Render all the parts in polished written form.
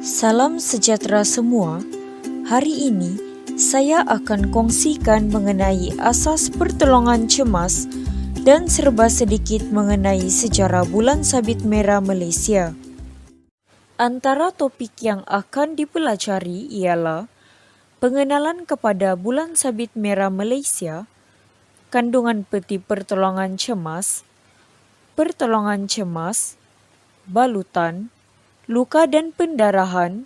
Salam sejahtera semua. Hari ini saya akan kongsikan mengenai asas pertolongan cemas dan serba sedikit mengenai sejarah Bulan Sabit Merah Malaysia. Antara topik yang akan dipelajari ialah pengenalan kepada Bulan Sabit Merah Malaysia, kandungan peti pertolongan cemas, balutan, luka dan pendarahan,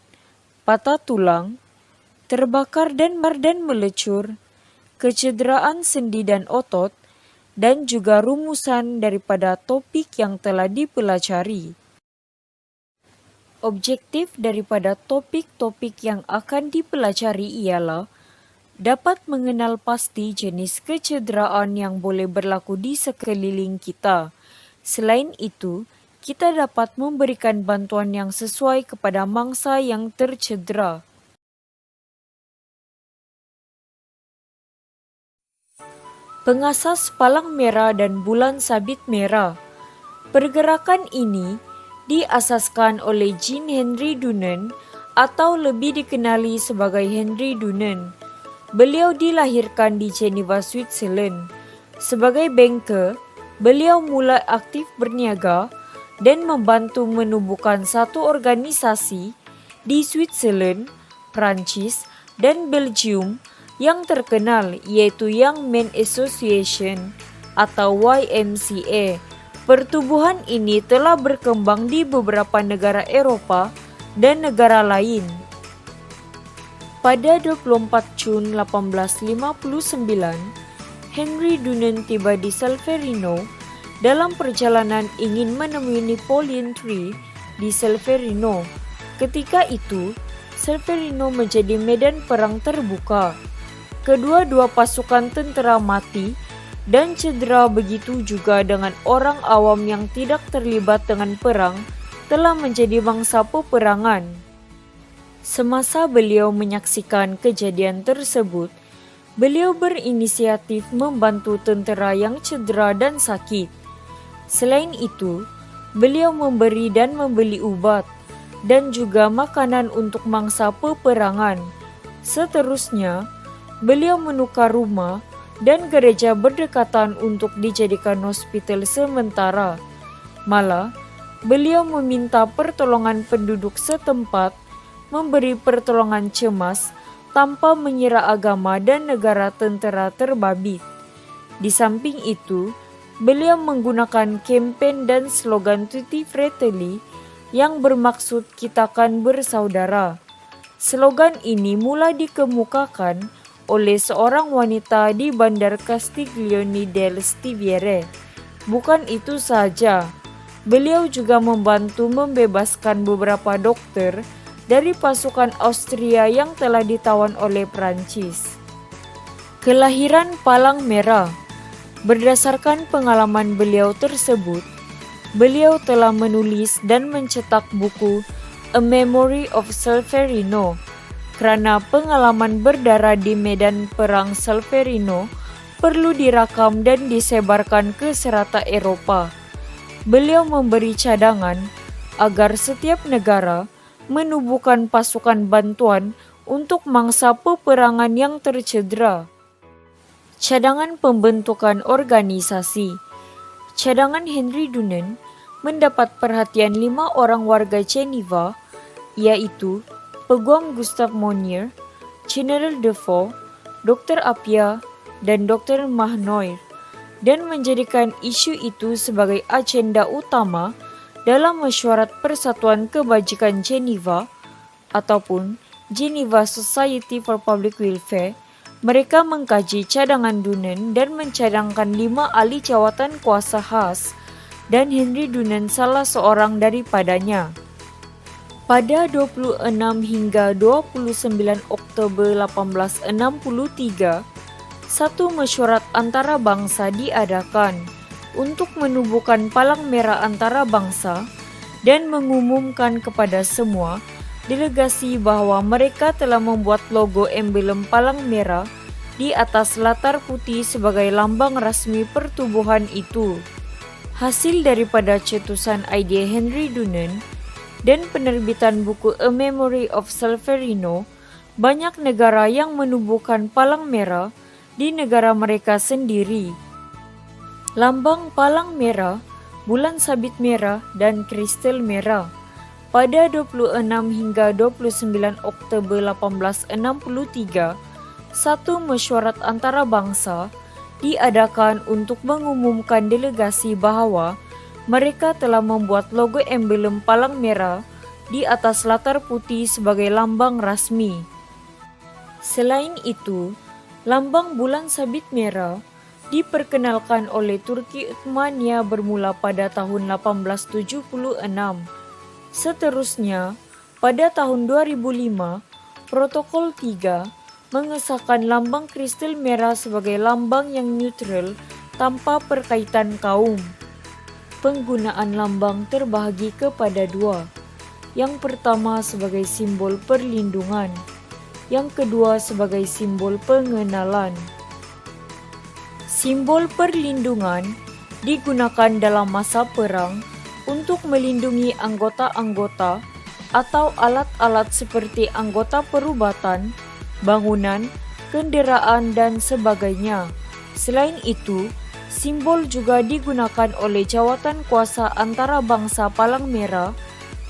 patah tulang, terbakar dan melecur, kecederaan sendi dan otot, dan juga rumusan daripada topik yang telah dipelajari. Objektif daripada topik-topik yang akan dipelajari ialah dapat mengenal pasti jenis kecederaan yang boleh berlaku di sekeliling kita. Selain itu, kita dapat memberikan bantuan yang sesuai kepada mangsa yang tercedera. Pengasas Palang Merah dan Bulan Sabit Merah. Pergerakan ini diasaskan oleh Jean Henry Dunant atau lebih dikenali sebagai Henry Dunant. Beliau dilahirkan di Geneva, Switzerland. Sebagai banker, beliau mulai aktif berniaga dan membantu menubuhkan satu organisasi di Switzerland, Prancis, dan Belgium yang terkenal yaitu Young Men Association atau YMCA. Pertubuhan ini telah berkembang di beberapa negara Eropah dan negara lain. Pada 24 Jun 1859, Henry Dunant tiba di Solferino dalam perjalanan ingin menemui Napoleon III di Solferino. Ketika itu, Solferino menjadi medan perang terbuka. Kedua-dua pasukan tentera mati dan cedera, begitu juga dengan orang awam yang tidak terlibat dengan perang telah menjadi mangsa peperangan. Semasa beliau menyaksikan kejadian tersebut, beliau berinisiatif membantu tentera yang cedera dan sakit. Selain itu, beliau memberi dan membeli obat dan juga makanan untuk mangsa peperangan. Seterusnya, beliau menukar rumah dan gereja berdekatan untuk dijadikan hospital sementara. Malah, beliau meminta pertolongan penduduk setempat memberi pertolongan cemas tanpa mengira agama dan negara tentera terbabit. Di samping itu, beliau menggunakan kampen dan slogan Tutti Fratelli yang bermaksud kita kan bersaudara. Slogan ini mula dikemukakan oleh seorang wanita di Bandar Castiglione del Stiviere. Bukan itu saja, beliau juga membantu membebaskan beberapa dokter dari pasukan Austria yang telah ditawan oleh Prancis. Kelahiran Palang Merah. Berdasarkan pengalaman beliau tersebut, beliau telah menulis dan mencetak buku A Memory of Solferino. Kerana pengalaman berdarah di medan perang Solferino perlu dirakam dan disebarkan ke serata Eropah. Beliau memberi cadangan agar setiap negara menubuhkan pasukan bantuan untuk mangsa peperangan yang tercedera. Cadangan pembentukan organisasi. Cadangan Henry Dunant mendapat perhatian 5 orang warga Geneva, yaitu Peguam Gustave Monnier, General Defoe, Dr. Appia, dan Dr. Mahnoir, dan menjadikan isu itu sebagai agenda utama dalam mesyuarat Persatuan Kebajikan Geneva ataupun Geneva Society for Public Welfare. Mereka mengkaji cadangan Dunant dan mencadangkan 5 ahli jawatan kuasa khas, dan Henry Dunant salah seorang daripadanya. Pada 26 hingga 29 Oktober 1863, satu mesyuarat antarabangsa diadakan untuk menubuhkan Palang Merah antarabangsa dan mengumumkan kepada semua delegasi bahawa mereka telah membuat logo emblem Palang Merah di atas latar putih sebagai lambang rasmi pertubuhan itu. Hasil daripada cetusan idea Henry Dunant, dan penerbitan buku A Memory of Solferino, banyak negara yang menubuhkan palang merah di negara mereka sendiri. Lambang palang merah, bulan sabit merah, dan kristal merah. Pada 26 hingga 29 Oktober 1863, satu mesyuarat antarabangsa diadakan untuk mengumumkan delegasi bahwa mereka telah membuat logo emblem palang merah di atas latar putih sebagai lambang rasmi. Selain itu, lambang bulan sabit merah diperkenalkan oleh Turki Uthmania bermula pada tahun 1876. Seterusnya, pada tahun 2005, Protokol 3 mengesahkan lambang kristal merah sebagai lambang yang neutral tanpa perkaitan kaum. Penggunaan lambang terbahagi kepada dua. Yang pertama sebagai simbol perlindungan, yang kedua sebagai simbol pengenalan. Simbol perlindungan digunakan dalam masa perang untuk melindungi anggota-anggota atau alat-alat seperti anggota perubatan, bangunan, kenderaan, dan sebagainya. Selain itu, simbol juga digunakan oleh Jawatan Kuasa Antarabangsa Palang Merah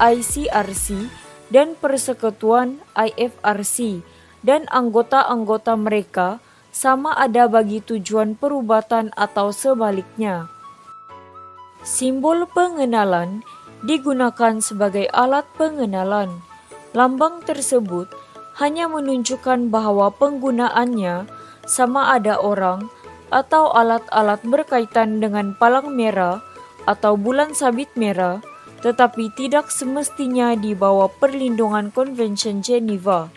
ICRC dan Persekutuan IFRC dan anggota-anggota mereka sama ada bagi tujuan perubatan atau sebaliknya. Simbol pengenalan digunakan sebagai alat pengenalan. Lambang tersebut hanya menunjukkan bahwa penggunaannya sama ada orang atau alat-alat berkaitan dengan palang merah atau bulan sabit merah, tetapi tidak semestinya di bawah perlindungan Konvensi Geneva.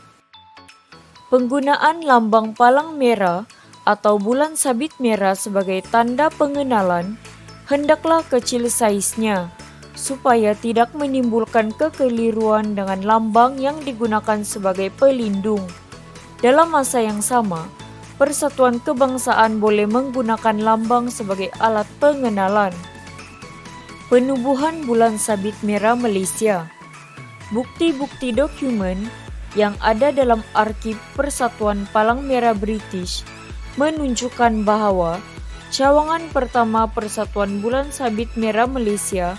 Penggunaan lambang palang merah atau bulan sabit merah sebagai tanda pengenalan hendaklah kecil saiznya, supaya tidak menimbulkan kekeliruan dengan lambang yang digunakan sebagai pelindung. Dalam masa yang sama, Persatuan Kebangsaan boleh menggunakan lambang sebagai alat pengenalan. Penubuhan bulan sabit merah Malaysia. Bukti-bukti dokumen yang ada dalam arsip Persatuan Palang Merah British menunjukkan bahwa cawangan pertama Persatuan Bulan Sabit Merah Malaysia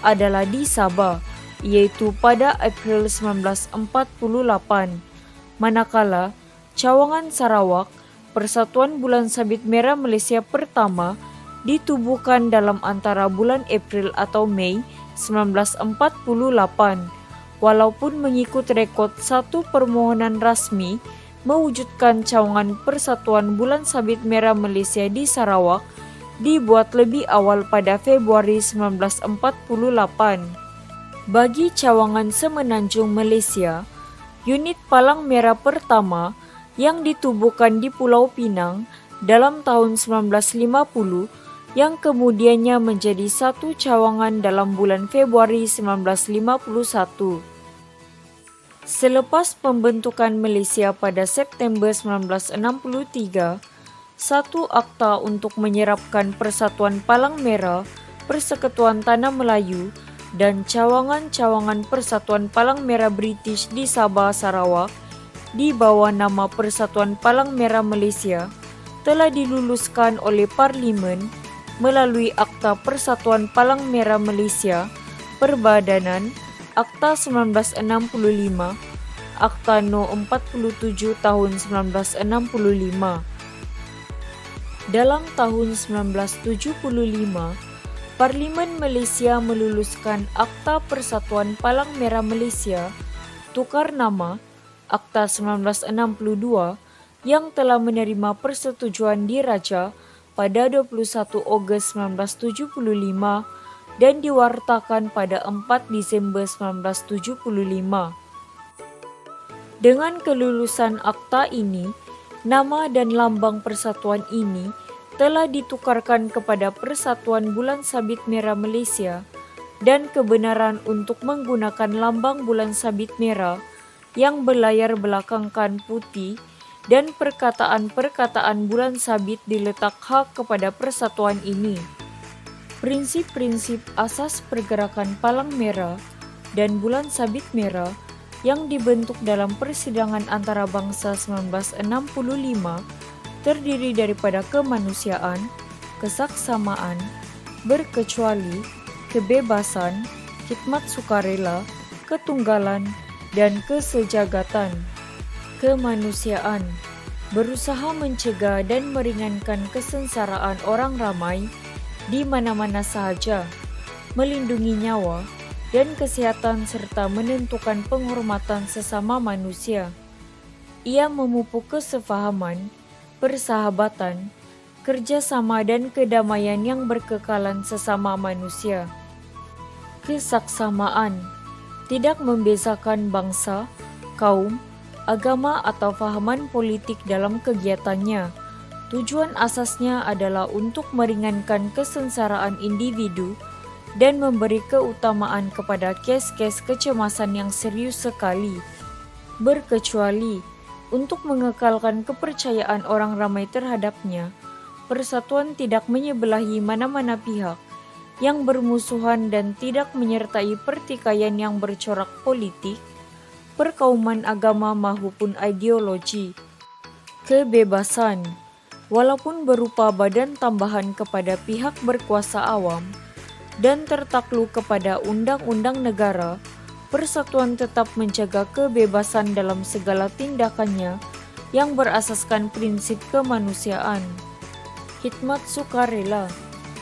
adalah di Sabah, yaitu pada April 1948, manakala cawangan Sarawak Persatuan Bulan Sabit Merah Malaysia pertama ditubuhkan dalam antara bulan April atau Mei 1948. Walaupun mengikut rekod satu permohonan rasmi mewujudkan cawangan Persatuan Bulan Sabit Merah Malaysia di Sarawak dibuat lebih awal pada Februari 1948. Bagi cawangan Semenanjung Malaysia, unit palang merah pertama yang ditubuhkan di Pulau Pinang dalam tahun 1950 yang kemudiannya menjadi satu cawangan dalam bulan Februari 1951. Selepas pembentukan Malaysia pada September 1963, satu akta untuk menyerapkan Persatuan Palang Merah, Persekutuan Tanah Melayu, dan cawangan-cawangan Persatuan Palang Merah British di Sabah Sarawak di bawah nama Persatuan Palang Merah Malaysia telah diluluskan oleh Parlimen melalui Akta Persatuan Palang Merah Malaysia, Perbadanan, Akta 1965, Akta No 47 tahun 1965. Dalam tahun 1975, Parlimen Malaysia meluluskan Akta Persatuan Palang Merah Malaysia, tukar nama, Akta 1962, yang telah menerima persetujuan diraja pada 21 Ogos 1975 dan diwartakan pada 4 Disember 1975. Dengan kelulusan akta ini, nama dan lambang persatuan ini telah ditukarkan kepada Persatuan Bulan Sabit Merah Malaysia, dan kebenaran untuk menggunakan lambang bulan sabit merah yang berlayar belakangkan putih dan perkataan-perkataan bulan sabit diletak hak kepada persatuan ini. Prinsip-prinsip asas pergerakan palang merah dan bulan sabit merah yang dibentuk dalam persidangan antarabangsa 1965 terdiri daripada kemanusiaan, kesaksamaan, berkecuali, kebebasan, khidmat sukarela, ketunggalan, dan kesejagatan. Kemanusiaan berusaha mencegah dan meringankan kesengsaraan orang ramai di mana-mana sahaja, melindungi nyawa dan kesehatan serta menentukan penghormatan sesama manusia. Ia memupuk kesepahaman, persahabatan, kerjasama dan kedamaian yang berkekalan sesama manusia. Kesaksamaan tidak membezakan bangsa, kaum, agama atau fahaman politik dalam kegiatannya. Tujuan asasnya adalah untuk meringankan kesengsaraan individu dan memberi keutamaan kepada kes-kes kecemasan yang serius sekali, berkecuali untuk mengekalkan kepercayaan orang ramai terhadapnya. Persatuan tidak menyebelahi mana-mana pihak yang bermusuhan dan tidak menyertai pertikaian yang bercorak politik, perkauman agama maupun ideologi. Kebebasan, walaupun berupa badan tambahan kepada pihak berkuasa awam dan tertakluk kepada undang-undang negara, persatuan tetap menjaga kebebasan dalam segala tindakannya yang berasaskan prinsip kemanusiaan. Khidmat sukarela,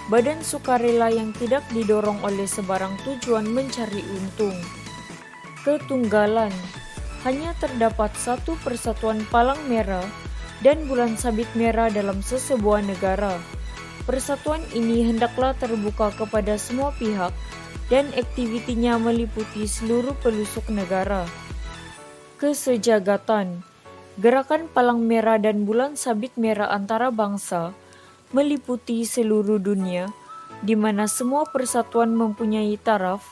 badan sukarela yang tidak didorong oleh sebarang tujuan mencari untung. Ketunggalan, hanya terdapat satu persatuan palang merah dan bulan sabit merah dalam sesebuah negara. Persatuan ini hendaklah terbuka kepada semua pihak dan aktivitinya meliputi seluruh pelosok negara. Kesejagatan, gerakan palang merah dan bulan sabit merah antara bangsa meliputi seluruh dunia, di mana semua persatuan mempunyai taraf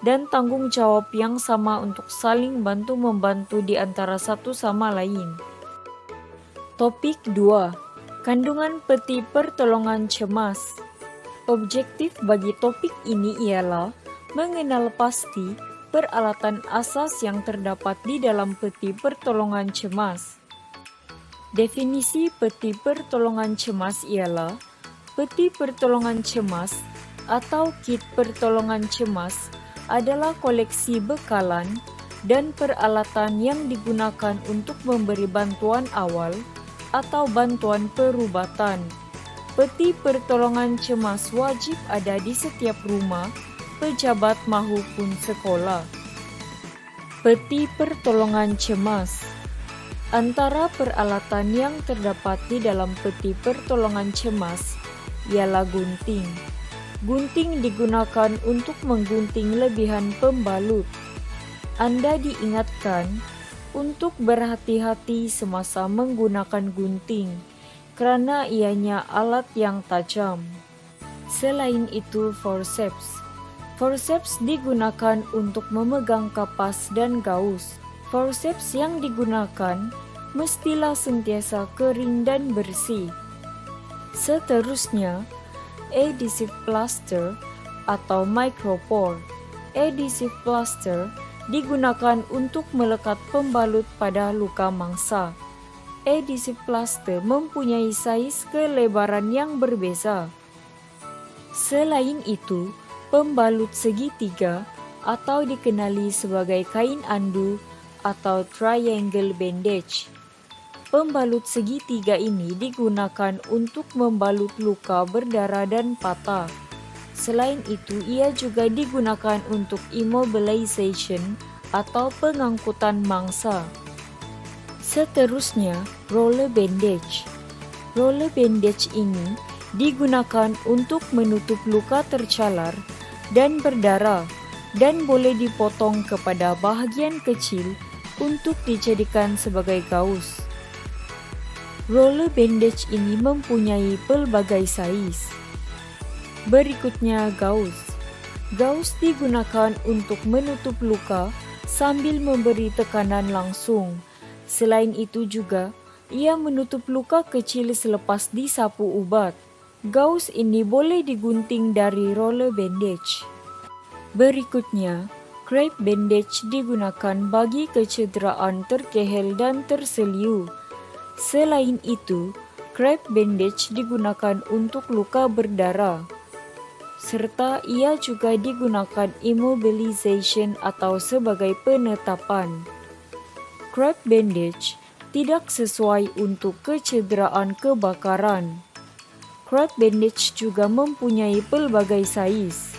dan tanggung jawab yang sama untuk saling bantu-membantu di antara satu sama lain. Topik 2. Kandungan peti pertolongan cemas. Objektif bagi topik ini ialah mengenal pasti peralatan asas yang terdapat di dalam peti pertolongan cemas. Definisi peti pertolongan cemas ialah peti pertolongan cemas atau kit pertolongan cemas adalah koleksi bekalan dan peralatan yang digunakan untuk memberi bantuan awal atau bantuan perubatan. Peti pertolongan cemas wajib ada di setiap rumah, pejabat maupun sekolah. Peti pertolongan cemas. Antara peralatan yang terdapat di dalam peti pertolongan cemas ialah gunting. Gunting digunakan untuk menggunting lebihan pembalut. Anda diingatkan untuk berhati-hati semasa menggunakan gunting, karena ianya alat yang tajam. Selain itu, forceps. Forceps digunakan untuk memegang kapas dan gaus. Forceps yang digunakan mestilah sentiasa kering dan bersih. Seterusnya, adhesive plaster atau micropore. Adhesive plaster digunakan untuk melekat pembalut pada luka mangsa. Adhesive plaster mempunyai saiz kelebaran yang berbeza. Selain itu, pembalut segitiga atau dikenali sebagai kain andu atau triangle bandage. Pembalut segitiga ini digunakan untuk membalut luka berdarah dan patah. Selain itu, ia juga digunakan untuk immobilization atau pengangkutan mangsa. Seterusnya, roller bandage. Roller bandage ini digunakan untuk menutup luka tercalar dan berdarah dan boleh dipotong kepada bahagian kecil untuk dijadikan sebagai gaus. Roller bandage ini mempunyai pelbagai saiz. Berikutnya gaus. Gaus digunakan untuk menutup luka sambil memberi tekanan langsung. Selain itu juga, ia menutup luka kecil selepas disapu ubat. Gaus ini boleh digunting dari roller bandage. Berikutnya, Crepe bandage digunakan bagi kecederaan terkehel dan terseliu. Selain itu, crepe bandage digunakan untuk luka berdarah, serta ia juga digunakan immobilization atau sebagai penetapan. Crepe bandage tidak sesuai untuk kecederaan kebakaran. Crepe bandage juga mempunyai pelbagai saiz.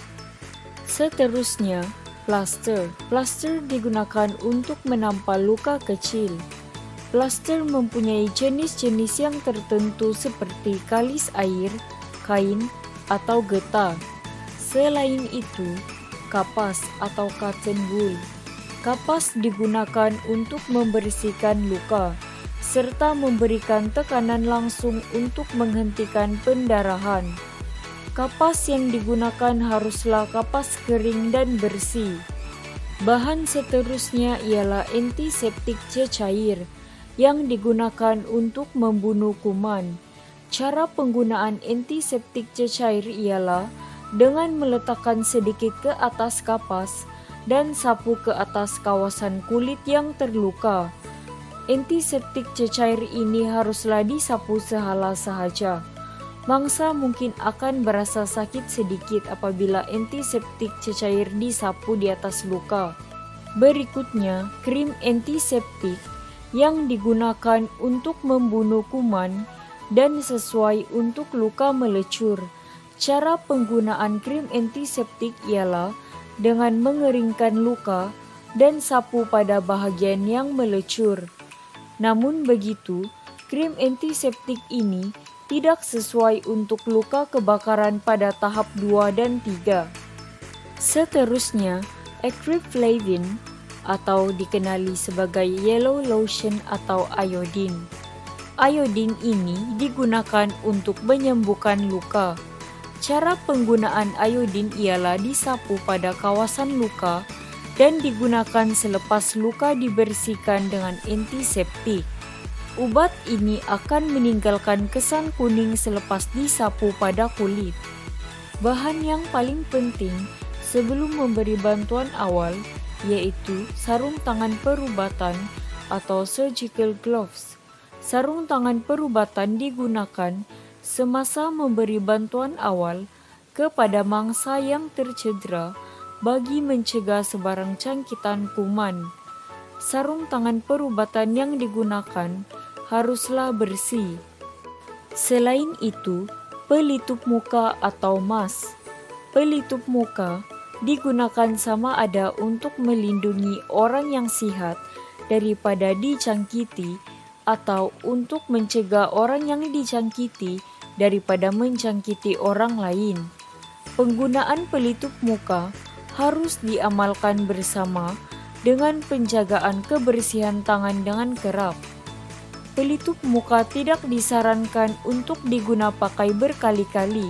Seterusnya, plaster. Plaster digunakan untuk menampal luka kecil. Plaster mempunyai jenis-jenis yang tertentu seperti kalis air, kain, atau getah. Selain itu, kapas atau cotton wool. Kapas digunakan untuk membersihkan luka, serta memberikan tekanan langsung untuk menghentikan pendarahan. Kapas yang digunakan haruslah kapas kering dan bersih. Bahan seterusnya ialah antiseptik cecair yang digunakan untuk membunuh kuman. Cara penggunaan antiseptik cecair ialah dengan meletakkan sedikit ke atas kapas dan sapu ke atas kawasan kulit yang terluka. Antiseptik cecair ini haruslah disapu sehala sahaja. Mangsa mungkin akan berasa sakit sedikit apabila antiseptik cecair disapu di atas luka. Berikutnya, krim antiseptik yang digunakan untuk membunuh kuman dan sesuai untuk luka melecur. Cara penggunaan krim antiseptik ialah dengan mengeringkan luka dan sapu pada bahagian yang melecur. Namun begitu, krim antiseptik ini tidak sesuai untuk luka kebakaran pada tahap 2 dan 3. Seterusnya, acrylflavin atau dikenali sebagai yellow lotion atau iodine. Iodine ini digunakan untuk menyembuhkan luka. Cara penggunaan iodine ialah disapu pada kawasan luka dan digunakan selepas luka dibersihkan dengan antiseptik. Ubat ini akan meninggalkan kesan kuning selepas disapu pada kulit. Bahan yang paling penting sebelum memberi bantuan awal yaitu sarung tangan perubatan atau surgical gloves. Sarung tangan perubatan digunakan semasa memberi bantuan awal kepada mangsa yang tercedera bagi mencegah sebarang jangkitan kuman. Sarung tangan perubatan yang digunakan haruslah bersih. Selain itu, pelitup muka atau mask. Pelitup muka digunakan sama ada untuk melindungi orang yang sihat daripada dijangkiti atau untuk mencegah orang yang dijangkiti daripada menjangkiti orang lain. Penggunaan pelitup muka harus diamalkan bersama dengan penjagaan kebersihan tangan dengan kerap. Pelitup muka tidak disarankan untuk diguna pakai berkali-kali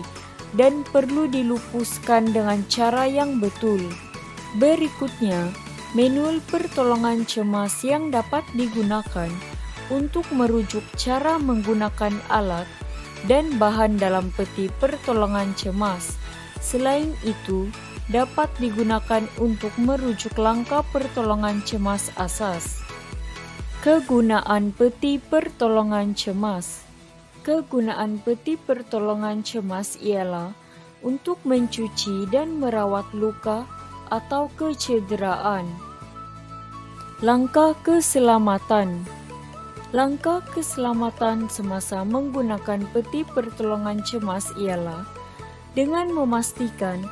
dan perlu dilupuskan dengan cara yang betul. Berikutnya, manual pertolongan cemas yang dapat digunakan untuk merujuk cara menggunakan alat dan bahan dalam peti pertolongan cemas. Selain itu, dapat digunakan untuk merujuk langkah pertolongan cemas asas. Kegunaan peti pertolongan cemas. Kegunaan peti pertolongan cemas ialah untuk mencuci dan merawat luka atau kecederaan. Langkah keselamatan. Langkah keselamatan semasa menggunakan peti pertolongan cemas ialah dengan memastikan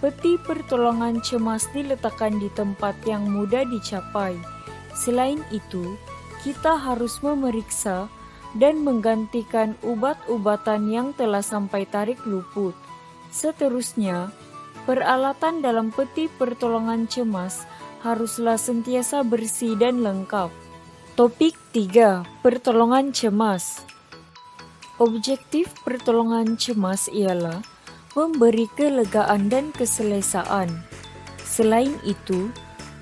peti pertolongan cemas diletakkan di tempat yang mudah dicapai. Selain itu, kita harus memeriksa dan menggantikan ubat-ubatan yang telah sampai tarik luput. Seterusnya, peralatan dalam peti pertolongan cemas haruslah sentiasa bersih dan lengkap. Topik 3. Pertolongan cemas. Objektif pertolongan cemas ialah memberi kelegaan dan keselesaan. Selain itu,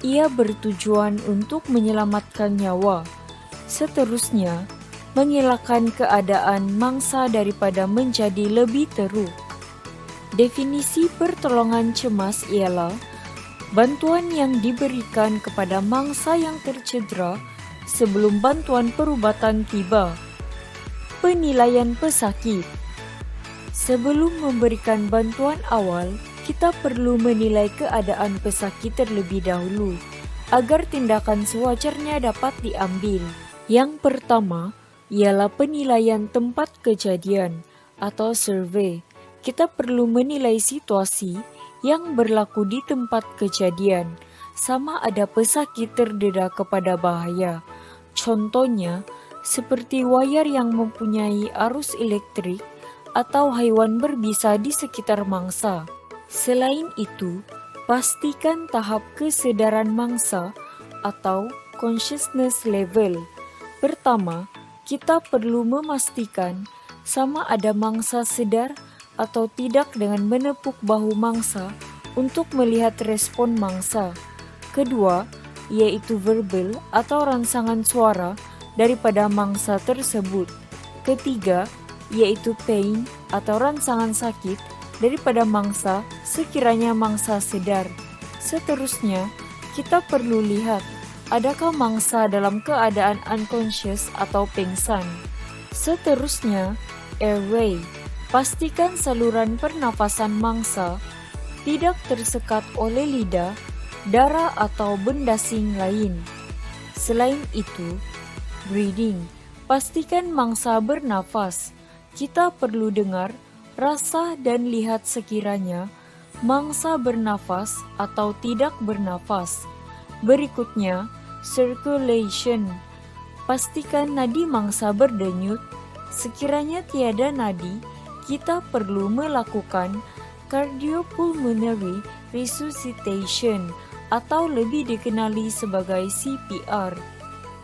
ia bertujuan untuk menyelamatkan nyawa. Seterusnya, mengelakkan keadaan mangsa daripada menjadi lebih teruk. Definisi pertolongan cemas ialah bantuan yang diberikan kepada mangsa yang tercedera sebelum bantuan perubatan tiba. Penilaian pesakit. Sebelum memberikan bantuan awal, kita perlu menilai keadaan pesakit terlebih dahulu agar tindakan sewajarnya dapat diambil. Yang pertama ialah penilaian tempat kejadian atau survei. Kita perlu menilai situasi yang berlaku di tempat kejadian, sama ada pesakit terdedah kepada bahaya. Contohnya, seperti wayar yang mempunyai arus elektrik atau haiwan berbisa di sekitar mangsa. Selain itu, pastikan tahap kesedaran mangsa atau consciousness level. Pertama, kita perlu memastikan sama ada mangsa sedar atau tidak dengan menepuk bahu mangsa untuk melihat respon mangsa. Kedua, yaitu verbal atau rangsangan suara daripada mangsa tersebut. Ketiga, yaitu pain atau rangsangan sakit daripada mangsa sekiranya mangsa sedar. Seterusnya, kita perlu lihat adakah mangsa dalam keadaan unconscious atau pingsan. Seterusnya, airway. Pastikan saluran pernafasan mangsa tidak tersekat oleh lidah, darah atau benda asing lain. Selain itu, breathing. Pastikan mangsa bernafas. Kita perlu dengar, rasa dan lihat sekiranya mangsa bernafas atau tidak bernafas. Berikutnya, circulation. Pastikan nadi mangsa berdenyut. Sekiranya tiada nadi, kita perlu melakukan cardiopulmonary resuscitation atau lebih dikenali sebagai CPR.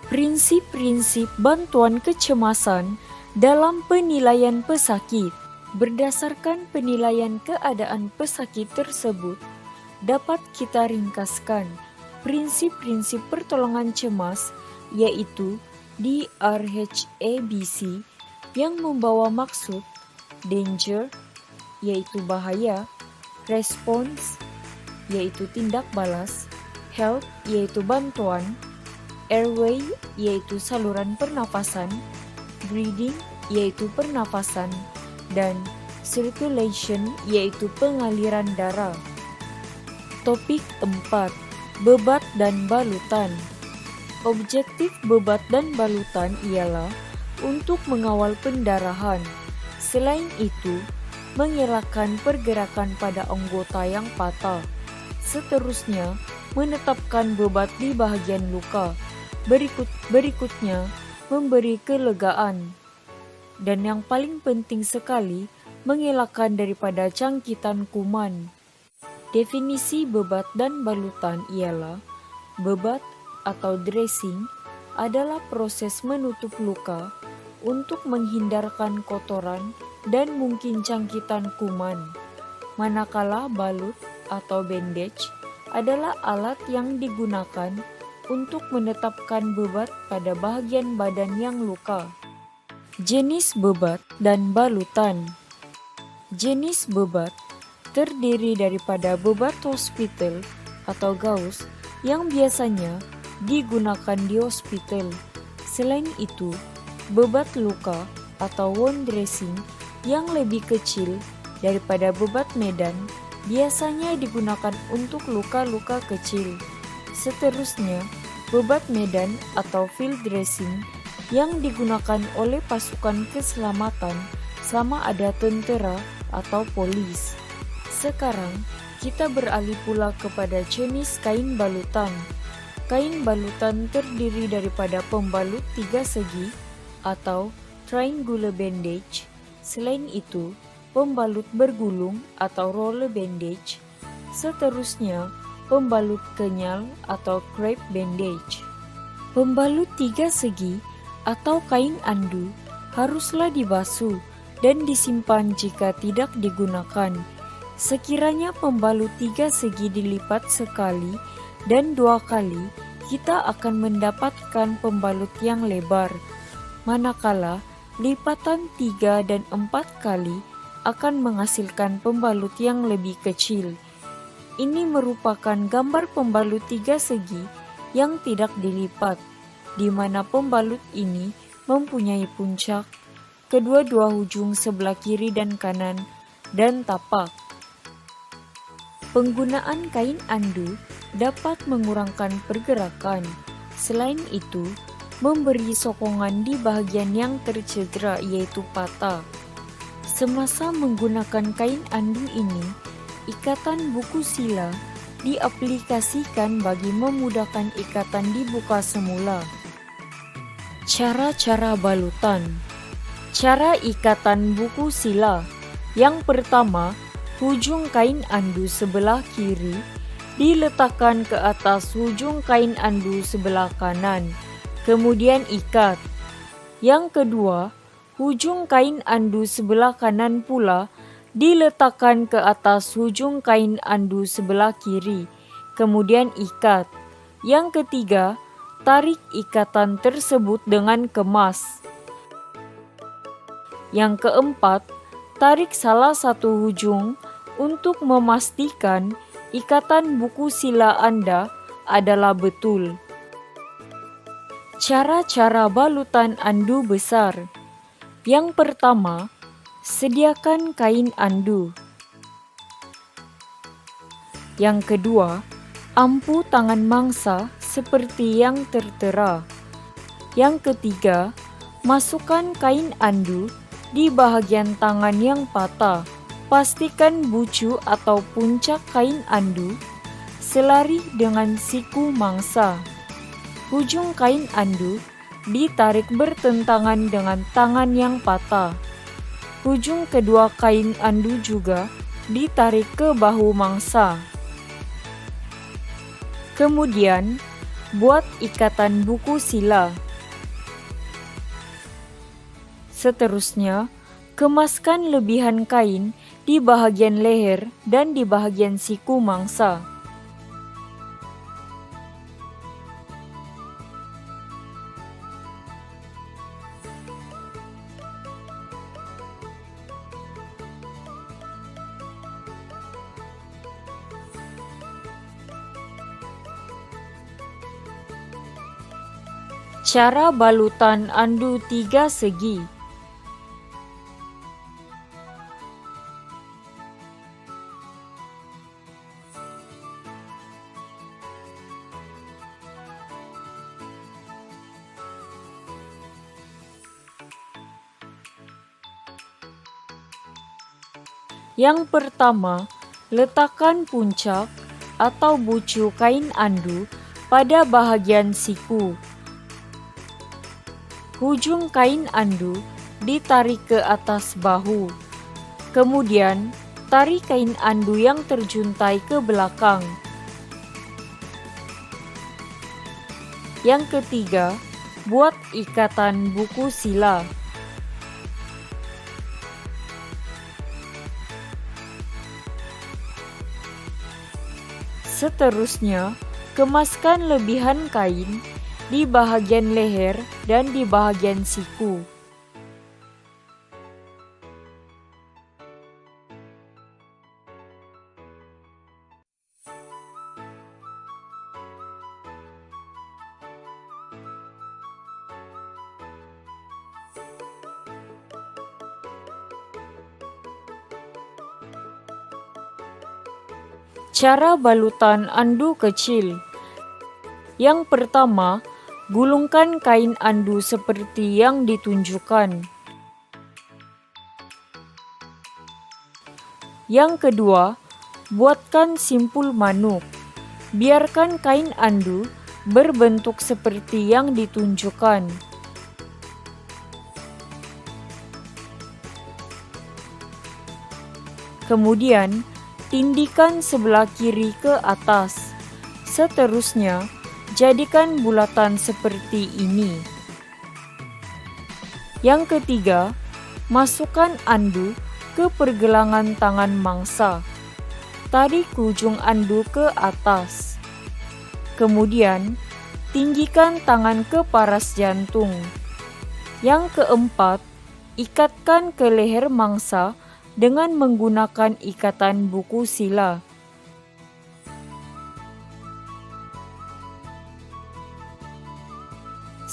Prinsip-prinsip bantuan kecemasan dalam penilaian pesakit. Berdasarkan penilaian keadaan pesakit tersebut, dapat kita ringkaskan prinsip-prinsip pertolongan cemas, yaitu DRHABC, yang membawa maksud danger, yaitu bahaya, response, yaitu tindak balas, help, yaitu bantuan, airway, yaitu saluran pernafasan, breathing, yaitu pernafasan, dan circulation, yaitu pengaliran darah. Topik 4. Bebat dan balutan. Objektif bebat dan balutan ialah untuk mengawal pendarahan. Selain itu, mengelakkan pergerakan pada anggota yang patah. Seterusnya, menetapkan bebat di bahagian luka. Berikutnya, memberi kelegaan. Dan yang paling penting sekali, mengelakkan daripada cangkitan kuman. Definisi bebat dan balutan ialah bebat atau dressing adalah proses menutup luka untuk menghindarkan kotoran dan mungkin cangkitan kuman. Manakala balut atau bandage adalah alat yang digunakan untuk menetapkan bebat pada bahagian badan yang luka. Jenis bebat dan balutan. Jenis bebat terdiri daripada bebat hospital atau gauze yang biasanya digunakan di hospital. Selain itu, bebat luka atau wound dressing yang lebih kecil daripada bebat medan biasanya digunakan untuk luka-luka kecil. Seterusnya, bebat medan atau field dressing yang digunakan oleh pasukan keselamatan sama ada tentera atau polis. Sekarang, kita beralih pula kepada jenis kain balutan. Kain balutan terdiri daripada pembalut 3 segi atau triangular bandage. Selain itu, pembalut bergulung atau roller bandage. Seterusnya, pembalut kenyal atau crepe bandage. Pembalut 3 segi atau kain andu haruslah dibasuh dan disimpan jika tidak digunakan. Sekiranya pembalut 3 segi dilipat sekali dan 2 kali, kita akan mendapatkan pembalut yang lebar. Manakala lipatan 3 dan 4 kali akan menghasilkan pembalut yang lebih kecil. Ini merupakan gambar pembalut tiga segi yang tidak dilipat, di mana pembalut ini mempunyai puncak, kedua-dua ujung sebelah kiri dan kanan, dan tapak. Penggunaan kain andu dapat mengurangkan pergerakan. Selain itu, memberi sokongan di bagian yang tercedera yaitu patah. Semasa menggunakan kain andu ini, ikatan buku sila diaplikasikan bagi memudahkan ikatan dibuka semula. Cara-cara balutan. Cara ikatan buku sila. Yang pertama, ujung kain andu sebelah kiri diletakkan ke atas ujung kain andu sebelah kanan, kemudian ikat. Yang kedua, ujung kain andu sebelah kanan pula diletakkan ke atas ujung kain andu sebelah kiri, kemudian ikat. Yang ketiga, tarik ikatan tersebut dengan kemas. Yang keempat, tarik salah satu ujung untuk memastikan ikatan buku sila Anda adalah betul. Cara-cara balutan andu besar. Yang pertama, sediakan kain andu. Yang kedua, ampu tangan mangsa seperti yang tertera. Yang ketiga, masukkan kain andu di bahagian tangan yang patah. Pastikan bucu atau puncak kain andu selari dengan siku mangsa. Ujung kain andu ditarik bertentangan dengan tangan yang patah. Ujung kedua kain andu juga ditarik ke bahu mangsa. Kemudian, buat ikatan buku sila. Seterusnya, kemaskan lebihan kain di bahagian leher dan di bahagian siku mangsa. Cara balutan andu tiga segi. Yang pertama, letakkan puncak atau bucu kain andu pada bahagian siku. Ujung kain andu ditarik ke atas bahu. Kemudian, tarik kain andu yang terjuntai ke belakang. Yang ketiga, buat ikatan buku sila. Seterusnya, kemaskan lebihan kain di bahagian leher dan di bahagian siku. Cara balutan andu kecil. Yang pertama, gulungkan kain andu seperti yang ditunjukkan. Yang kedua, buatkan simpul manuk. Biarkan kain andu berbentuk seperti yang ditunjukkan. Kemudian, tindikan sebelah kiri ke atas. Seterusnya, jadikan bulatan seperti ini. Yang ketiga, masukkan andu ke pergelangan tangan mangsa. Tarik ujung andu ke atas. Kemudian, tinggikan tangan ke paras jantung. Yang keempat, ikatkan ke leher mangsa dengan menggunakan ikatan buku sila.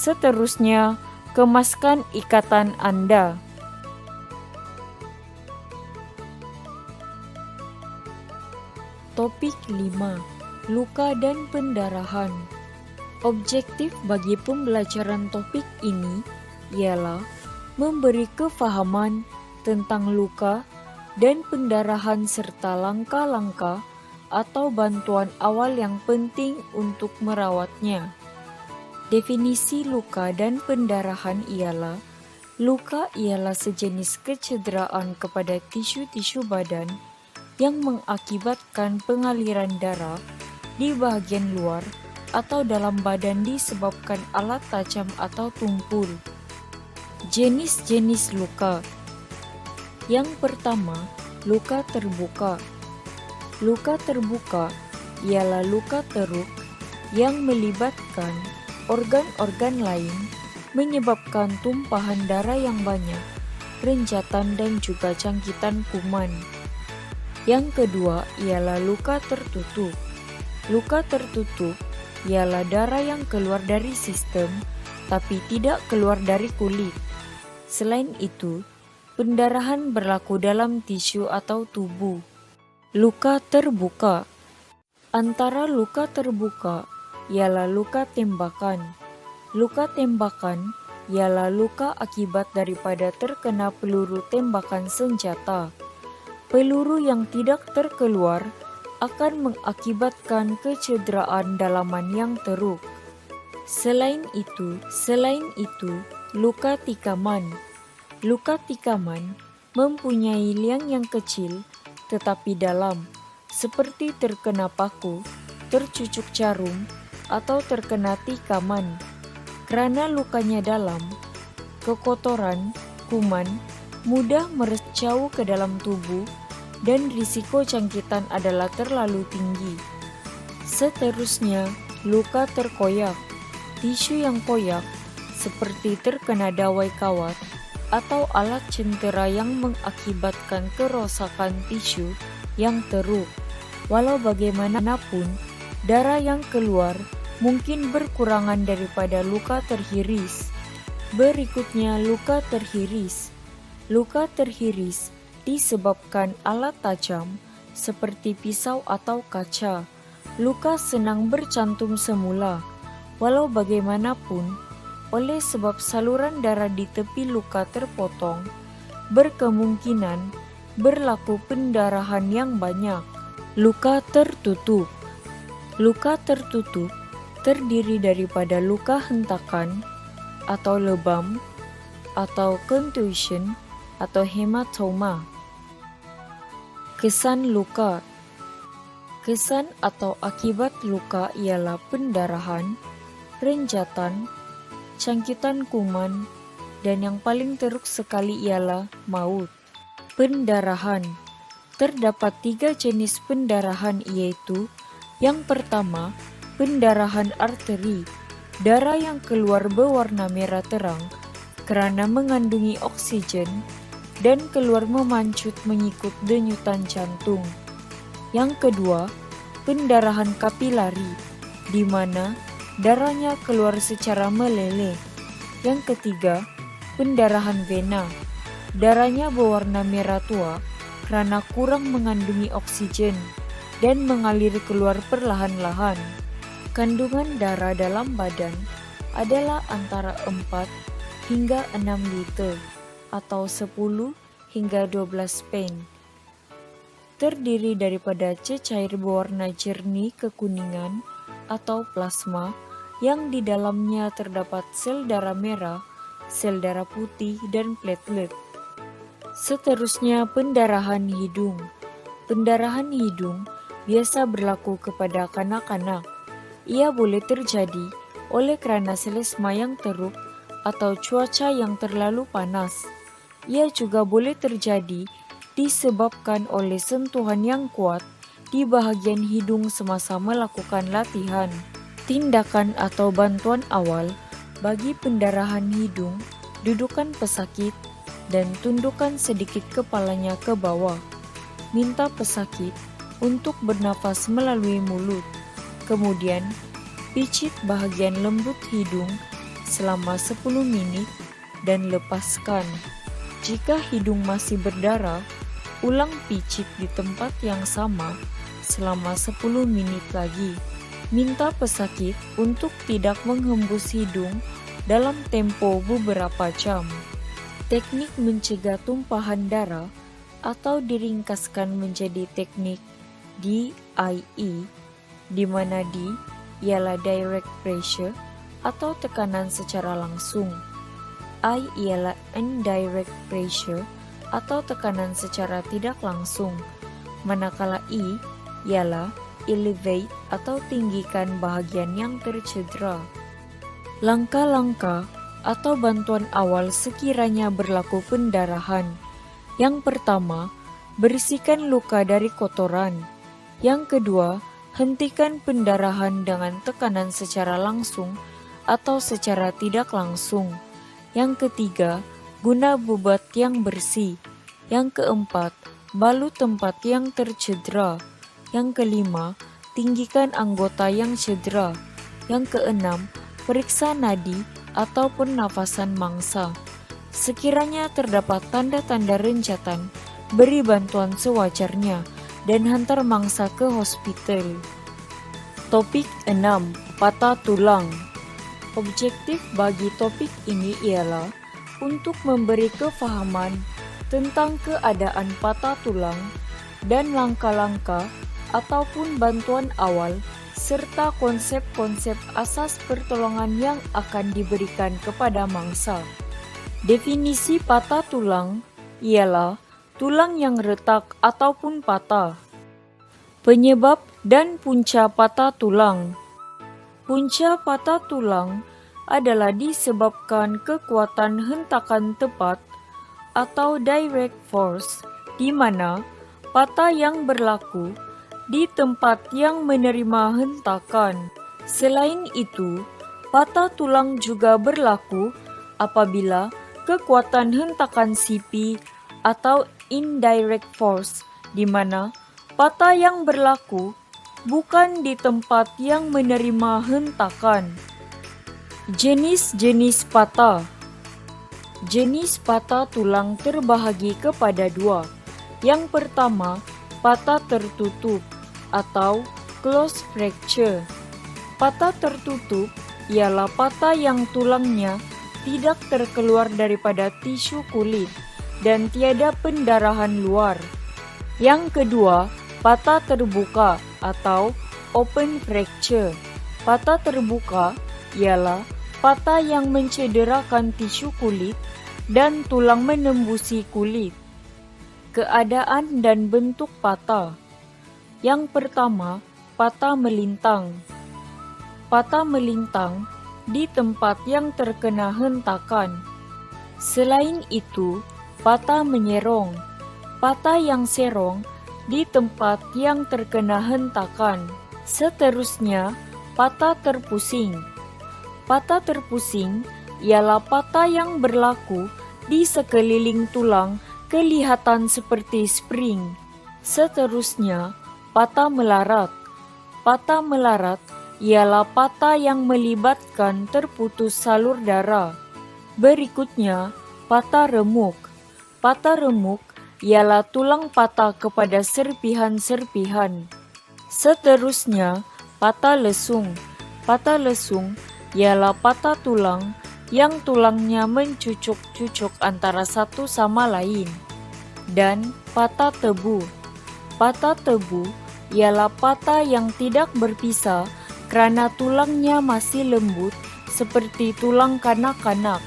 Seterusnya, kemaskan ikatan Anda. Topik 5. Luka dan pendarahan. Objektif bagi pembelajaran topik ini ialah memberi kefahaman tentang luka dan pendarahan serta langkah-langkah atau bantuan awal yang penting untuk merawatnya. Definisi luka dan pendarahan ialah: luka ialah sejenis kecederaan kepada tisu-tisu badan yang mengakibatkan pengaliran darah di bagian luar atau dalam badan disebabkan alat tajam atau tumpul. Jenis-jenis luka. Yang pertama, luka terbuka. Luka terbuka ialah luka teruk yang melibatkan organ-organ lain, menyebabkan tumpahan darah yang banyak, renjatan dan juga jangkitan kuman. Yang kedua ialah luka tertutup. Luka tertutup ialah darah yang keluar dari sistem tapi tidak keluar dari kulit. Selain itu, pendarahan berlaku dalam tisu atau tubuh. Luka terbuka. Antara luka terbuka ialah luka tembakan. Luka tembakan ialah luka akibat daripada terkena peluru tembakan senjata. Peluru yang tidak terkeluar akan mengakibatkan kecederaan dalaman yang teruk. Selain itu, luka tikaman. Luka tikaman mempunyai liang yang kecil tetapi dalam, seperti terkena paku, tercucuk jarum, atau terkena tikaman. Karena lukanya dalam, kekotoran, kuman, mudah meresap jauh ke dalam tubuh dan risiko jangkitan adalah terlalu tinggi. Seterusnya, luka terkoyak. Tisu yang koyak, seperti terkena dawai kawat atau alat cendera yang mengakibatkan kerusakan tisu yang teruk. Walau bagaimanapun, darah yang keluar mungkin berkurangan daripada luka terhiris. Berikutnya, luka terhiris. Luka terhiris disebabkan alat tajam seperti pisau atau kaca. Luka senang bercantum semula, walau bagaimanapun, oleh sebab saluran darah di tepi luka terpotong, berkemungkinan berlaku pendarahan yang banyak. Luka tertutup. Luka tertutup terdiri daripada luka hentakan atau lebam atau contusion atau hematoma. Kesan luka. Kesan atau akibat luka ialah pendarahan, renjatan, jangkitan kuman, dan yang paling teruk sekali ialah maut. Pendarahan. Terdapat 3 jenis pendarahan, yaitu: yang pertama, pendarahan arteri. Darah yang keluar berwarna merah terang karena mengandungi oksigen dan keluar memancut mengikut denyutan jantung. Yang kedua, pendarahan kapilari, di mana darahnya keluar secara meleleh. Yang ketiga, pendarahan vena. Darahnya berwarna merah tua karena kurang mengandungi oksigen dan mengalir keluar perlahan-lahan. Kandungan darah dalam badan adalah antara 4 hingga 6 liter atau 10 hingga 12 pint. Terdiri daripada cecair berwarna jernih kekuningan atau plasma yang di dalamnya terdapat sel darah merah, sel darah putih, dan platelet. Seterusnya, pendarahan hidung. Pendarahan hidung biasa berlaku kepada kanak-kanak. Ia boleh terjadi oleh karena selesma yang teruk atau cuaca yang terlalu panas. Ia juga boleh terjadi disebabkan oleh sentuhan yang kuat di bahagian hidung semasa melakukan latihan. Tindakan atau bantuan awal bagi pendarahan hidung: dudukan pesakit dan tundukkan sedikit kepalanya ke bawah. Minta pesakit untuk bernafas melalui mulut. Kemudian, picit bahagian lembut hidung selama 10 menit dan lepaskan. Jika hidung masih berdarah, ulang pijit di tempat yang sama selama 10 menit lagi. Minta pesakit untuk tidak menghembus hidung dalam tempo beberapa jam. Teknik mencegah tumpahan darah atau diringkaskan menjadi teknik DIE, di mana D ialah direct pressure atau tekanan secara langsung. I ialah indirect pressure atau tekanan secara tidak langsung, manakala I ialah elevate atau tinggikan bahagian yang tercedera. Langkah-langkah atau bantuan awal sekiranya berlaku pendarahan. Yang pertama, bersihkan luka dari kotoran. Yang kedua, hentikan pendarahan dengan tekanan secara langsung atau secara tidak langsung. Yang ketiga, guna bobot yang bersih. Yang keempat, balut tempat yang tercedera. Yang kelima, tinggikan anggota yang cedera. Yang keenam, periksa nadi atau pernafasan mangsa. Sekiranya terdapat tanda-tanda rencatan, beri bantuan sewajarnya dan hantar mangsa ke hospital. Topik 6. Patah tulang. Objektif bagi topik ini ialah untuk memberi kefahaman tentang keadaan patah tulang dan langkah-langkah ataupun bantuan awal serta konsep-konsep asas pertolongan yang akan diberikan kepada mangsa. Definisi patah tulang ialah tulang yang retak ataupun patah. Penyebab dan punca patah tulang. Punca patah tulang adalah disebabkan kekuatan hentakan tepat atau direct force, di mana patah yang berlaku di tempat yang menerima hentakan. Selain itu, patah tulang juga berlaku apabila kekuatan hentakan CP atau indirect force, di mana patah yang berlaku bukan di tempat yang menerima hentakan. Jenis-jenis patah. Jenis patah tulang terbahagi kepada dua. Yang pertama, patah tertutup atau closed fracture. Patah tertutup ialah patah yang tulangnya tidak terkeluar daripada tisu kulit dan tiada pendarahan luar. Yang kedua, patah terbuka atau open fracture. Patah terbuka ialah patah yang mencederakan tisu kulit dan tulang menembusi kulit. Keadaan dan bentuk patah. Yang pertama, patah melintang. Patah melintang di tempat yang terkena hentakan. Selain itu, patah menyerong. Patah yang serong di tempat yang terkena hentakan. Seterusnya, patah terpusing. Patah terpusing ialah patah yang berlaku di sekeliling tulang kelihatan seperti spring. Seterusnya, patah melarat. Patah melarat ialah patah yang melibatkan terputus salur darah. Berikutnya, patah remuk. Patah remuk ialah tulang patah kepada serpihan-serpihan. Seterusnya, patah lesung. Patah lesung ialah patah tulang yang tulangnya mencucuk-cucuk antara satu sama lain. Dan patah tebu. Patah tebu ialah patah yang tidak berpisah karena tulangnya masih lembut seperti tulang kanak-kanak.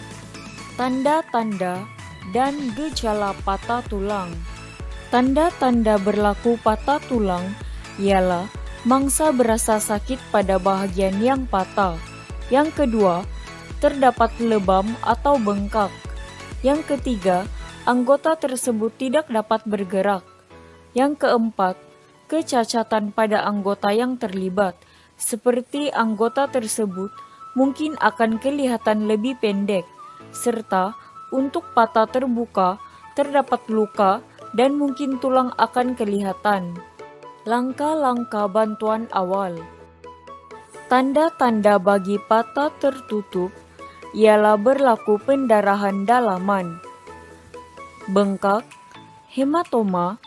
Tanda-tanda dan gejala patah tulang. Tanda-tanda berlaku patah tulang ialah mangsa berasa sakit pada bahagian yang patah. Yang kedua, terdapat lebam atau bengkak. Yang ketiga, anggota tersebut tidak dapat bergerak. Yang keempat, kecacatan pada anggota yang terlibat, seperti anggota tersebut mungkin akan kelihatan lebih pendek, serta untuk patah terbuka terdapat luka dan mungkin tulang akan kelihatan. Langkah-langkah bantuan awal. Tanda-tanda bagi patah tertutup ialah berlaku pendarahan dalaman. Bengkak, hematoma,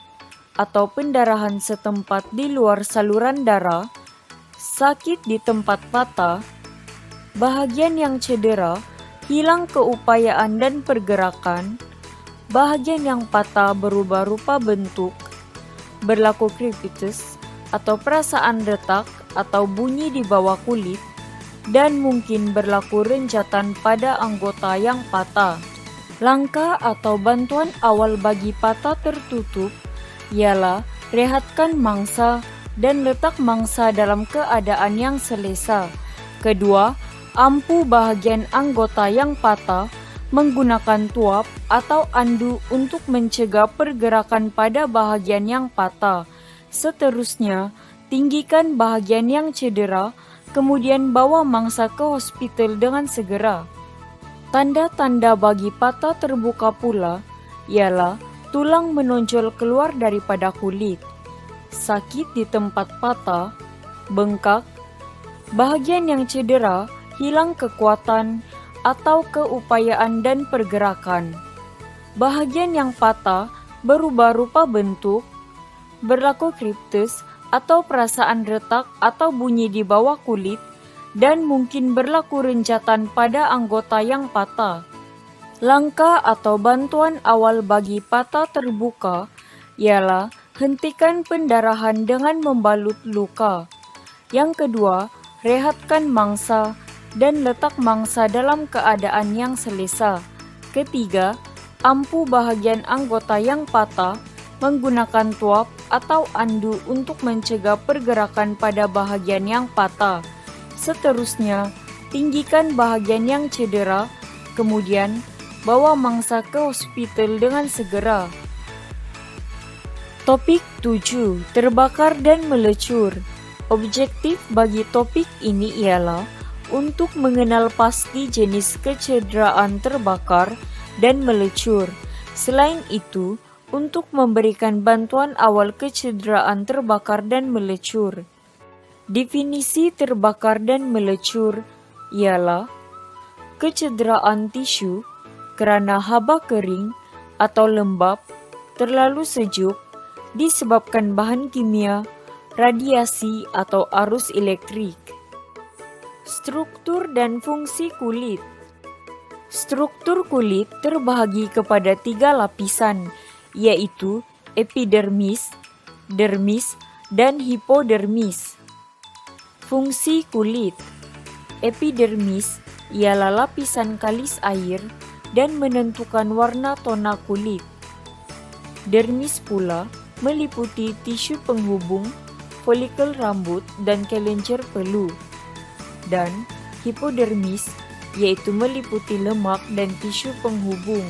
atau pendarahan setempat di luar saluran darah, sakit di tempat patah, bahagian yang cedera, hilang keupayaan dan pergerakan, bahagian yang patah berubah rupa bentuk, berlaku crepitus atau perasaan retak atau bunyi di bawah kulit, dan mungkin berlaku renjatan pada anggota yang patah. Langkah atau bantuan awal bagi patah tertutup ialah rehatkan mangsa dan letak mangsa dalam keadaan yang selesa. Kedua, ampu bahagian anggota yang patah menggunakan tuap atau andu untuk mencegah pergerakan pada bahagian yang patah. Seterusnya, tinggikan bahagian yang cedera, kemudian bawa mangsa ke hospital dengan segera. Tanda-tanda bagi patah terbuka pula ialah tulang menonjol keluar daripada kulit, sakit di tempat patah, bengkak, bahagian yang cedera, hilang kekuatan atau keupayaan dan pergerakan, bahagian yang patah berubah rupa bentuk, berlaku crepitus atau perasaan retak atau bunyi di bawah kulit, dan mungkin berlaku renjatan pada anggota yang patah. Langkah atau bantuan awal bagi patah terbuka ialah hentikan pendarahan dengan membalut luka. Yang kedua, rehatkan mangsa dan letak mangsa dalam keadaan yang selesa. Ketiga, ampu bahagian anggota yang patah menggunakan tuap atau andu untuk mencegah pergerakan pada bahagian yang patah. Seterusnya, tinggikan bahagian yang cedera, kemudian bawa mangsa ke hospital dengan segera. Topik 7. Terbakar dan melecur. Objektif bagi topik ini ialah untuk mengenal pasti jenis kecederaan terbakar dan melecur. Selain itu, untuk memberikan bantuan awal kecederaan terbakar dan melecur. Definisi terbakar dan melecur ialah kecederaan tisu kerana haba kering atau lembab, terlalu sejuk, disebabkan bahan kimia, radiasi atau arus elektrik. Struktur dan fungsi kulit. Struktur kulit terbahagi kepada 3 lapisan, yaitu epidermis, dermis, dan hipodermis. Fungsi kulit. Epidermis ialah lapisan kalis air dan menentukan warna tona kulit. Dermis pula meliputi tisu penghubung, folikel rambut, dan kelenjar pelu. Dan hipodermis yaitu meliputi lemak dan tisu penghubung.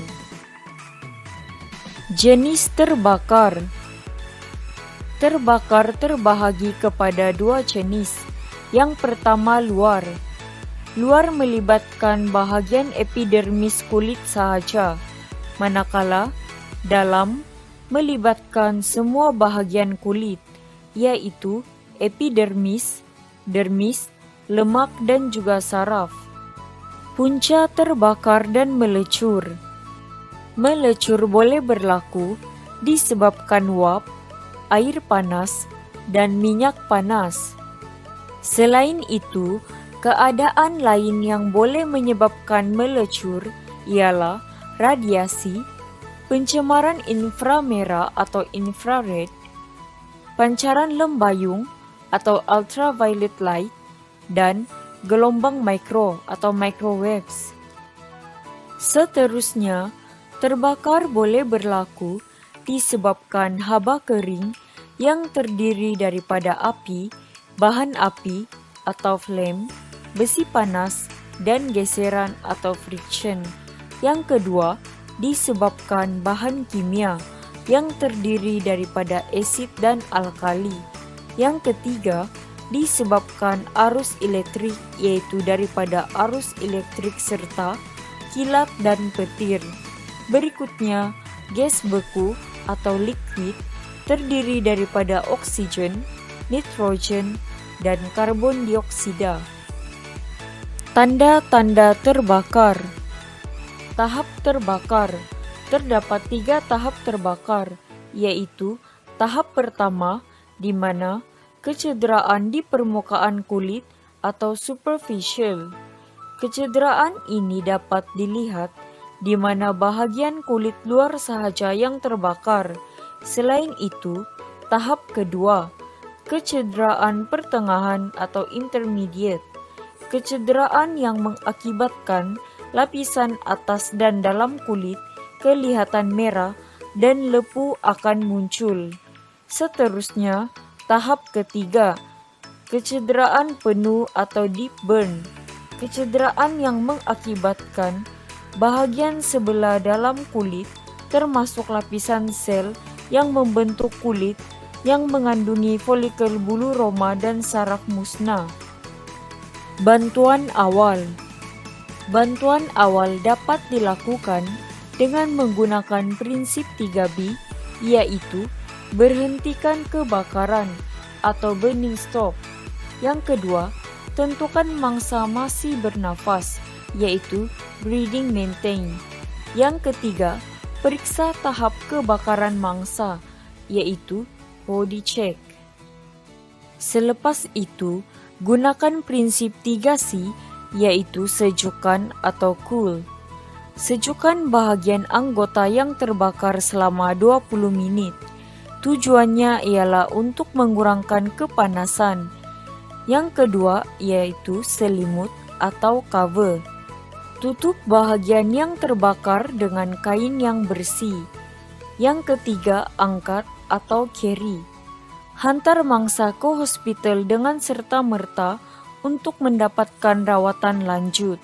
Jenis terbakar. Terbakar terbahagi kepada 2 jenis. Yang pertama, luar. Luar melibatkan bahagian epidermis kulit sahaja, manakala dalam melibatkan semua bahagian kulit, yaitu epidermis, dermis, lemak dan juga saraf. Punca terbakar dan melecur. Melecur boleh berlaku disebabkan uap, air panas, dan minyak panas. Selain itu, keadaan lain yang boleh menyebabkan melecur ialah radiasi, pencemaran inframerah atau infrared, pancaran lembayung atau ultraviolet light, dan gelombang mikro atau microwaves. Seterusnya, terbakar boleh berlaku disebabkan haba kering yang terdiri daripada api, bahan api atau flame, besi panas, dan geseran atau friction. Yang kedua, disebabkan bahan kimia yang terdiri daripada asid dan alkali. Yang ketiga, disebabkan arus elektrik yaitu daripada arus elektrik serta kilat dan petir. Berikutnya, gas beku atau liquid terdiri daripada oksigen, nitrogen, dan karbon dioksida. Tanda-tanda terbakar. Tahap terbakar. Terdapat 3 tahap terbakar, yaitu tahap pertama di mana kecederaan di permukaan kulit atau superficial. Kecederaan ini dapat dilihat di mana bahagian kulit luar sahaja yang terbakar. Selain itu, tahap kedua, kecederaan pertengahan atau intermediate. Kecederaan yang mengakibatkan lapisan atas dan dalam kulit kelihatan merah dan lepu akan muncul. Seterusnya, tahap ketiga, kecederaan penuh atau deep burn. Kecederaan yang mengakibatkan bahagian sebelah dalam kulit termasuk lapisan sel yang membentuk kulit yang mengandungi folikel bulu roma dan saraf musnah. Bantuan awal. Bantuan awal dapat dilakukan dengan menggunakan prinsip 3B, yaitu berhentikan kebakaran atau burning stop. Yang kedua, tentukan mangsa masih bernafas, yaitu breathing maintain. Yang ketiga, periksa tahap kebakaran mangsa, yaitu body check. Selepas itu, gunakan prinsip 3C, yaitu sejukkan atau cool. Sejukkan bahagian anggota yang terbakar selama 20 menit. Tujuannya ialah untuk mengurangkan kepanasan. Yang kedua yaitu selimut atau cover. Tutup bahagian yang terbakar dengan kain yang bersih. Yang ketiga, angkat atau carry. Hantar mangsa ke hospital dengan serta-merta untuk mendapatkan rawatan lanjut.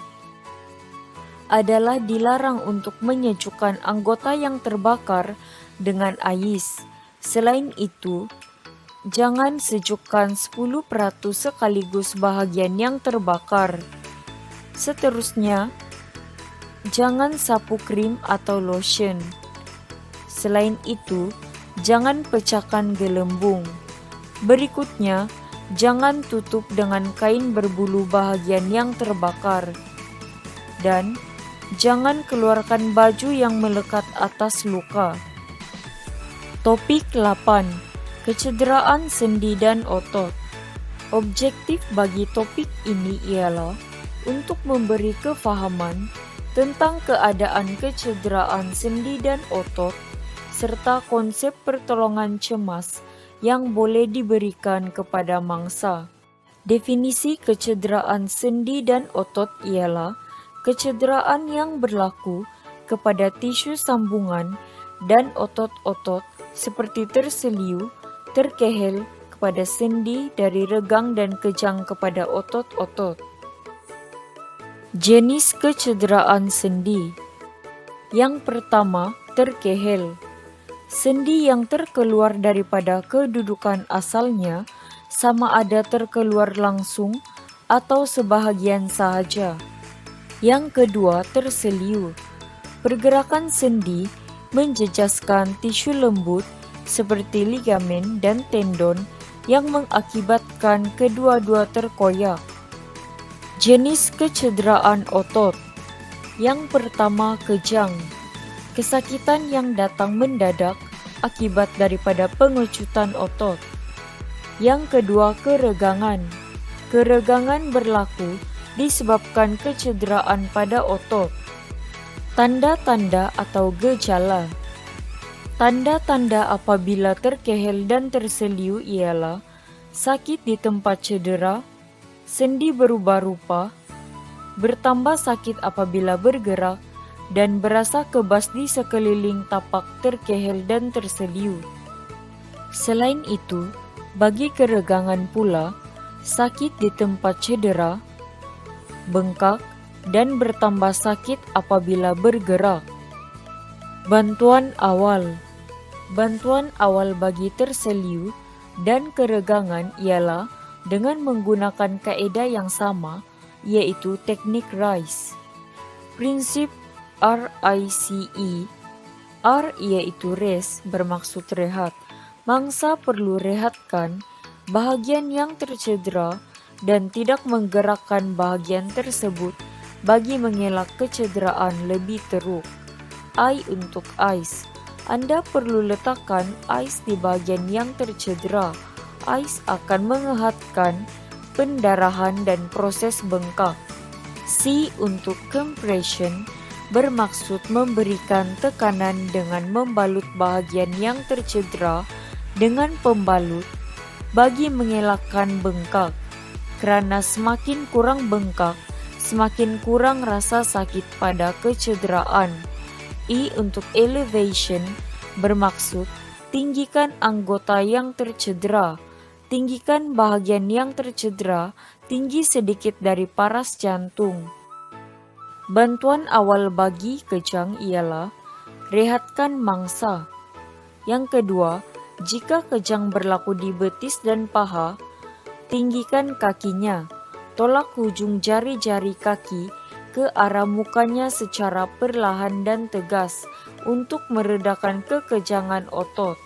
Adalah dilarang untuk menyejukkan anggota yang terbakar dengan ais. Selain itu, jangan sejukkan 10% sekaligus bahagian yang terbakar. Seterusnya, jangan sapu krim atau lotion. Selain itu, jangan pecahkan gelembung. Berikutnya, jangan tutup dengan kain berbulu bahagian yang terbakar. Dan jangan keluarkan baju yang melekat atas luka. Topik 8. Kecederaan sendi dan otot. Objektif bagi topik ini ialah untuk memberi kefahaman tentang keadaan kecederaan sendi dan otot serta konsep pertolongan cemas yang boleh diberikan kepada mangsa. Definisi kecederaan sendi dan otot ialah kecederaan yang berlaku kepada tisu sambungan dan otot-otot seperti terseliu, terkehel kepada sendi dari regang dan kejang kepada otot-otot. Jenis kecederaan sendi. Yang pertama, terkehel. Sendi yang terkeluar daripada kedudukan asalnya sama ada terkeluar langsung atau sebahagian sahaja. Yang kedua, terseliu. Pergerakan sendi menjejaskan tisu lembut seperti ligamen dan tendon yang mengakibatkan kedua-dua terkoyak. Jenis kecederaan otot. Yang pertama, kejang. Kesakitan yang datang mendadak akibat daripada pengecutan otot. Yang kedua, keregangan. Keregangan berlaku disebabkan kecederaan pada otot. Tanda-tanda atau gejala. Tanda-tanda apabila terkehel dan terseliu ialah sakit di tempat cedera, sendi berubah rupa, bertambah sakit apabila bergerak, dan berasa kebas di sekeliling tapak terkehel dan terseliu. Selain itu, bagi keregangan pula, sakit di tempat cedera, bengkak, dan bertambah sakit apabila bergerak. Bantuan awal. Bantuan awal bagi terseliu dan keregangan ialah dengan menggunakan kaedah yang sama, yaitu teknik RICE. Prinsip RICE. R yaitu rest, bermaksud rehat. Mangsa perlu rehatkan bahagian yang tercedera dan tidak menggerakkan bagian tersebut bagi mengelak kecederaan lebih teruk. I untuk ice. Anda perlu letakkan ice di bagian yang tercedera. Ice akan mengehatkan pendarahan dan proses bengkak. C untuk compression bermaksud memberikan tekanan dengan membalut bagian yang tercedera dengan pembalut bagi mengelakkan bengkak. Karena semakin kurang bengkak, semakin kurang rasa sakit pada kecederaan. E untuk elevation bermaksud tinggikan anggota yang tercedera. Tinggikan bagian yang tercedera tinggi sedikit dari paras jantung. Bantuan awal bagi kejang ialah rehatkan mangsa. Yang kedua, jika kejang berlaku di betis dan paha, tinggikan kakinya. Tolak ujung jari-jari kaki ke arah mukanya secara perlahan dan tegas untuk meredakan kekejangan otot.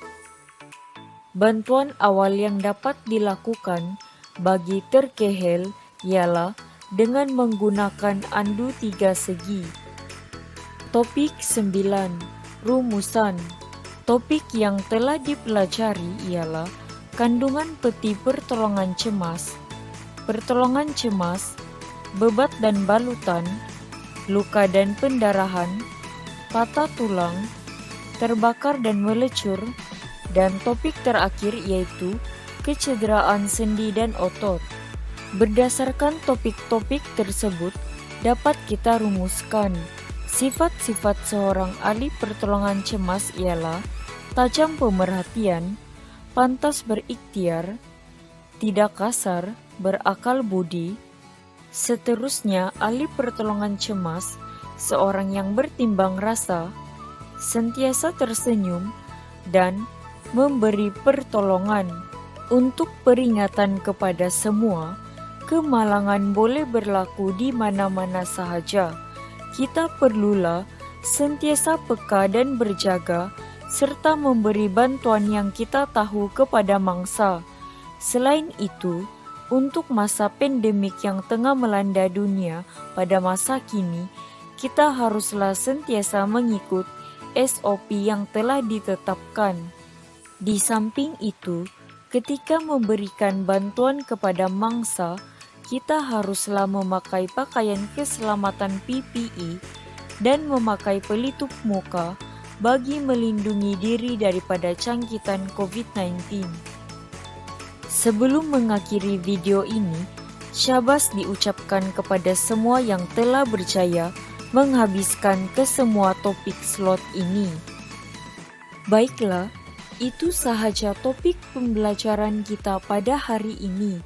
Bantuan awal yang dapat dilakukan bagi terkehel ialah dengan menggunakan andu 3 segi. Topik 9. Rumusan. Topik yang telah dipelajari ialah kandungan peti pertolongan cemas, bebat dan balutan, luka dan pendarahan, patah tulang, terbakar dan melecur, dan topik terakhir yaitu kecederaan sendi dan otot. Berdasarkan topik-topik tersebut, dapat kita rumuskan sifat-sifat seorang ahli pertolongan cemas ialah tajam pemerhatian, pantas berikhtiar, tidak kasar, berakal budi. Seterusnya, ahli pertolongan cemas, seorang yang bertimbang rasa, sentiasa tersenyum, dan memberi pertolongan. Untuk peringatan kepada semua, kemalangan boleh berlaku di mana-mana sahaja. Kita perlulah sentiasa peka dan berjaga, serta memberi bantuan yang kita tahu kepada mangsa. Selain itu, untuk masa pandemik yang tengah melanda dunia pada masa kini, kita haruslah sentiasa mengikut SOP yang telah ditetapkan. Di samping itu, ketika memberikan bantuan kepada mangsa, kita haruslah memakai pakaian keselamatan PPE dan memakai pelitup muka bagi melindungi diri daripada jangkitan COVID-19. Sebelum mengakhiri video ini, syabas diucapkan kepada semua yang telah berjaya menghabiskan kesemua topik slot ini. Baiklah, itu sahaja topik pembelajaran kita pada hari ini.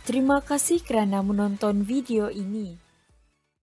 Terima kasih kerana menonton video ini.